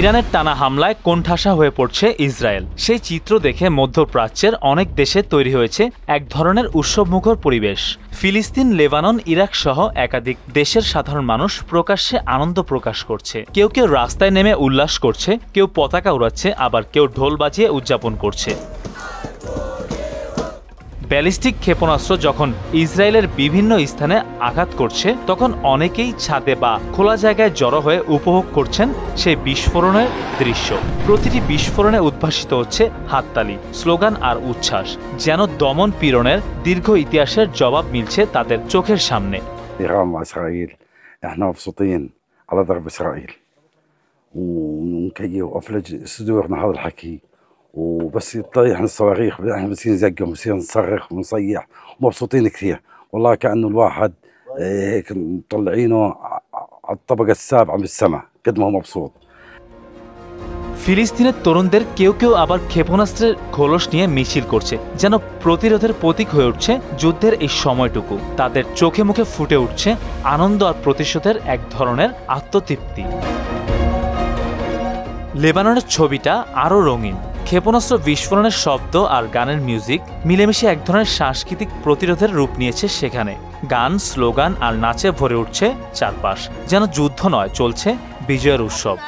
ইরানের টানা হামলায় কোণঠাসা হয়ে পড়ছে ইসরায়েল। সেই চিত্র দেখে মধ্যপ্রাচ্যের অনেক দেশে তৈরি হয়েছে এক ধরনের উৎসবমুখর পরিবেশ। ফিলিস্তিন, লেবানন, ইরাক সহ একাধিক দেশের সাধারণ মানুষ প্রকাশ্যে আনন্দ প্রকাশ করছে। কেউ কেউ রাস্তায় নেমে উল্লাস করছে, কেউ পতাকা উড়াচ্ছে, আবার কেউ ঢোল বাজিয়ে উদযাপন করছে। ব্যালিস্টিক ক্ষেপণাস্ত্র যখন ইসরায়েলের বিভিন্ন স্থানে আঘাত করছে, তখন অনেকেই ছাদে বা খোলা জায়গায় জড়ো হয়ে উপভোগ করছেন সেই বিস্ফোরণের দৃশ্য। প্রতিটি বিস্ফোরণে উদ্ভাসিত হচ্ছে হাততালি, স্লোগান আর উচ্ছ্বাস, যেন দমন পীড়নের দীর্ঘ ইতিহাসের জবাব মিলছে তাদের চোখের সামনে। إيران وإسرائيل إحنا مبسوطين على ضرب إسرائيل ونكيف وأفلج صدورنا هذا الحكي، وبس يطيحنا الصواريخ احنا بنصير نزقهم بنصير نصرخ ونصيح ومبسوطين كثير. والله كأنه الواحد هيك مطلعينه على الطبقة السابعة من السماء قد ما هو مبسوط। ফিলিস্তিনের তরুণদের কেউ কেউ আবার ক্ষেপণাস্ত্রের খোলস নিয়ে মিছিল করছে, যেন প্রতিরোধের প্রতীক হয়ে উঠছে যুদ্ধের এই সময়টুকু। তাদের চোখে মুখে ফুটে উঠছে আনন্দ আর প্রতিশোধের এক ধরনের আত্মতৃপ্তি। লেবাননের ছবিটা আরও রঙিন। ক্ষেপণাস্ত্র বিস্ফোরণের শব্দ আর গানের মিউজিক মিলেমিশে এক ধরনের সাংস্কৃতিক প্রতিরোধের রূপ নিয়েছে সেখানে। গান, স্লোগান আর নাচে ভরে উঠছে চারপাশ, যেন যুদ্ধ নয়, চলছে বিজয়ের উৎসব।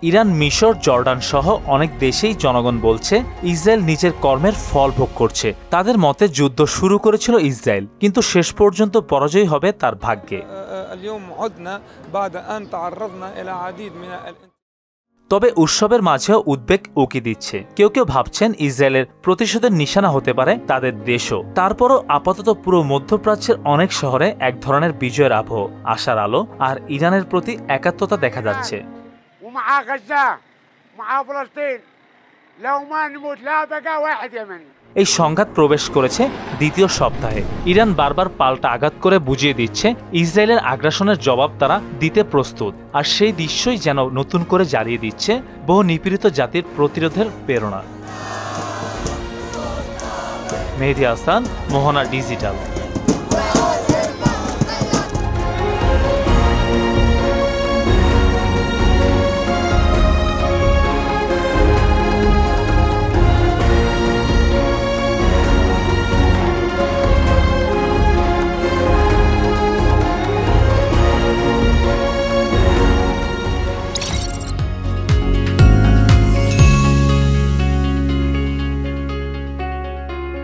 ইরান, মিশর, জর্ডান সহ অনেক দেশেই জনগণ বলছে ইসরায়েল নিজের কর্মের ফল ভোগ করছে। তাদের মতে যুদ্ধ শুরু করেছিল ইসরায়েল, কিন্তু শেষ পর্যন্ত পরাজয় হবে তার ভাগ্যে। তবে উৎসবের মাঝেও উদ্বেগ উকি দিচ্ছে। কেউ কেউ ভাবছেন ইসরায়েলের প্রতিশোধের নিশানা হতে পারে তাদের দেশও। তারপরও আপাতত পুরো মধ্যপ্রাচ্যের অনেক শহরে এক ধরনের বিজয়ের আবহ, আশার আলো আর ইরানের প্রতি একাত্মতা দেখা যাচ্ছে। এই সংঘাত প্রবেশ করেছে দ্বিতীয় সপ্তাহে। ইরান বারবার পাল্টা আঘাত করে বুঝিয়ে দিচ্ছে ইসরায়েলের আগ্রাসনের জবাব তারা দিতে প্রস্তুত। আর সেই দৃশ্যই যেন নতুন করে জ্বালিয়ে দিচ্ছে বহু নিপীড়িত জাতির প্রতিরোধের প্রেরণা। মেহেদী হাসান, মোহনা ডিজিটাল।